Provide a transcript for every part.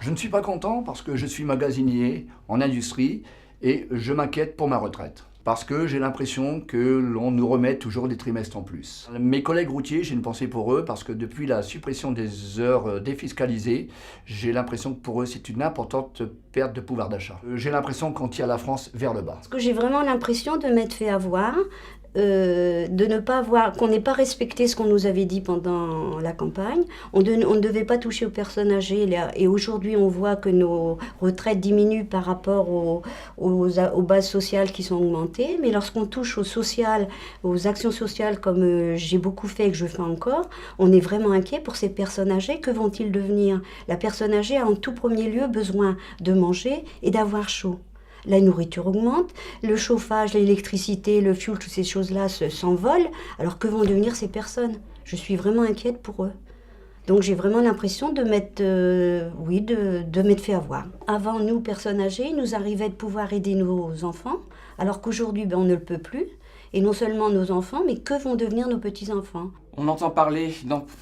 Je ne suis pas content parce que je suis magasinier en industrie et je m'inquiète pour ma retraite. Parce que j'ai l'impression que l'on nous remet toujours des trimestres en plus. Mes collègues routiers, j'ai une pensée pour eux parce que depuis la suppression des heures défiscalisées, j'ai l'impression que pour eux c'est une importante perte de pouvoir d'achat. J'ai l'impression qu'on tire la France vers le bas. Parce que j'ai vraiment l'impression de m'être fait avoir, de ne pas avoir, qu'on n'ait pas respecté ce qu'on nous avait dit pendant la campagne. On ne devait pas toucher aux personnes âgées. Et aujourd'hui, on voit que nos retraites diminuent par rapport aux bases sociales qui sont augmentées. Mais lorsqu'on touche au social, aux actions sociales, comme j'ai beaucoup fait et que je fais encore, on est vraiment inquiet pour ces personnes âgées. Que vont-ils devenir? La personne âgée a en tout premier lieu besoin de manger et d'avoir chaud. La nourriture augmente, le chauffage, l'électricité, le fuel, toutes ces choses-là s'envolent. Alors que vont devenir ces personnes? Je suis vraiment inquiète pour eux. Donc j'ai vraiment l'impression de m'être fait avoir. Avant, nous, personnes âgées, il nous arrivait de pouvoir aider nos enfants, alors qu'aujourd'hui, on ne le peut plus. Et non seulement nos enfants, mais que vont devenir nos petits-enfants? On entend parler,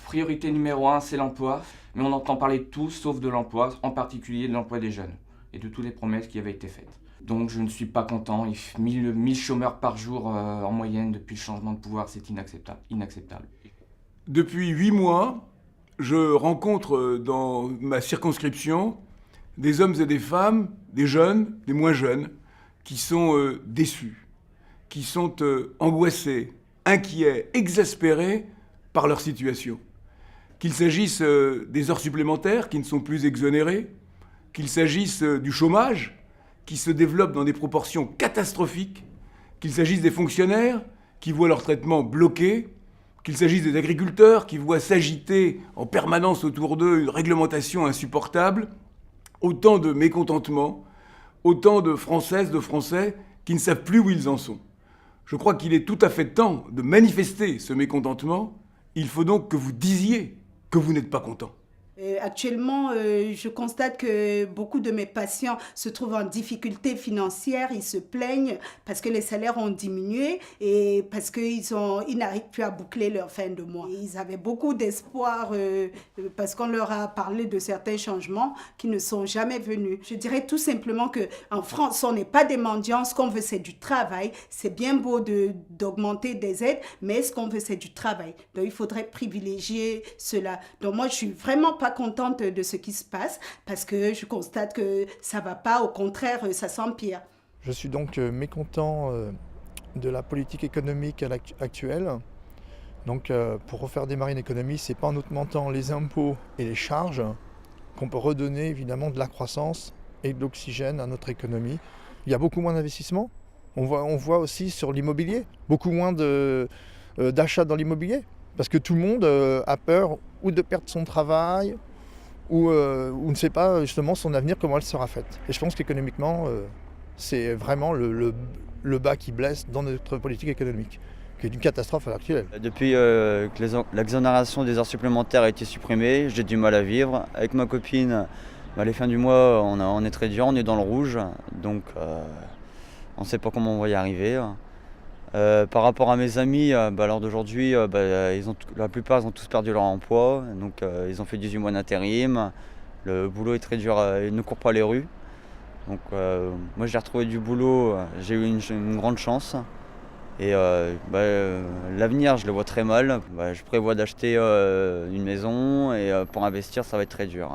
priorité numéro 1, c'est l'emploi, mais on entend parler de tout sauf de l'emploi, en particulier de l'emploi des jeunes et de toutes les promesses qui avaient été faites. Donc je ne suis pas content, 1000 chômeurs par jour en moyenne depuis le changement de pouvoir, c'est inacceptable. Depuis 8 mois, je rencontre dans ma circonscription des hommes et des femmes, des jeunes, des moins jeunes, qui sont déçus, qui sont angoissés, inquiets, exaspérés par leur situation. Qu'il s'agisse des heures supplémentaires qui ne sont plus exonérées, qu'il s'agisse du chômage qui se développe dans des proportions catastrophiques, qu'il s'agisse des fonctionnaires qui voient leur traitement bloqué, qu'il s'agisse des agriculteurs qui voient s'agiter en permanence autour d'eux une réglementation insupportable, autant de mécontentements, autant de Françaises, de Français qui ne savent plus où ils en sont. Je crois qu'il est tout à fait temps de manifester ce mécontentement. Il faut donc que vous disiez que vous n'êtes pas content. Actuellement, je constate que beaucoup de mes patients se trouvent en difficulté financière. Ils se plaignent parce que les salaires ont diminué et parce qu'ils n'arrivent plus à boucler leur fin de mois. Ils avaient beaucoup d'espoir parce qu'on leur a parlé de certains changements qui ne sont jamais venus. Je dirais tout simplement qu'en France, on n'est pas des mendiants. Ce qu'on veut, c'est du travail. C'est bien beau d'augmenter des aides, mais ce qu'on veut, c'est du travail. Donc, il faudrait privilégier cela. Donc, moi, je suis vraiment pas contente de ce qui se passe parce que je constate que ça va pas, au contraire, ça s'empire. Je suis donc mécontent de la politique économique actuelle. Donc pour refaire démarrer une économie, c'est pas en augmentant les impôts et les charges qu'on peut redonner évidemment de la croissance et de l'oxygène à notre économie. Il y a beaucoup moins d'investissements. On voit aussi sur l'immobilier, beaucoup moins d'achats dans l'immobilier. Parce que tout le monde a peur ou de perdre son travail ou ne sait pas justement son avenir, comment elle sera faite. Et je pense qu'économiquement, c'est vraiment le bas qui blesse dans notre politique économique, qui est une catastrophe à l'heure actuelle. Depuis que l'exonération des heures supplémentaires a été supprimée, j'ai du mal à vivre. Avec ma copine, les fins du mois, on est très dur, on est dans le rouge, donc on ne sait pas comment on va y arriver. Par rapport à mes amis, à l'heure d'aujourd'hui, la plupart ils ont tous perdu leur emploi, donc ils ont fait 18 mois d'intérim. Le boulot est très dur, ils ne courent pas les rues. Donc moi j'ai retrouvé du boulot, j'ai eu une grande chance. Et l'avenir je le vois très mal. Je prévois d'acheter une maison et pour investir ça va être très dur.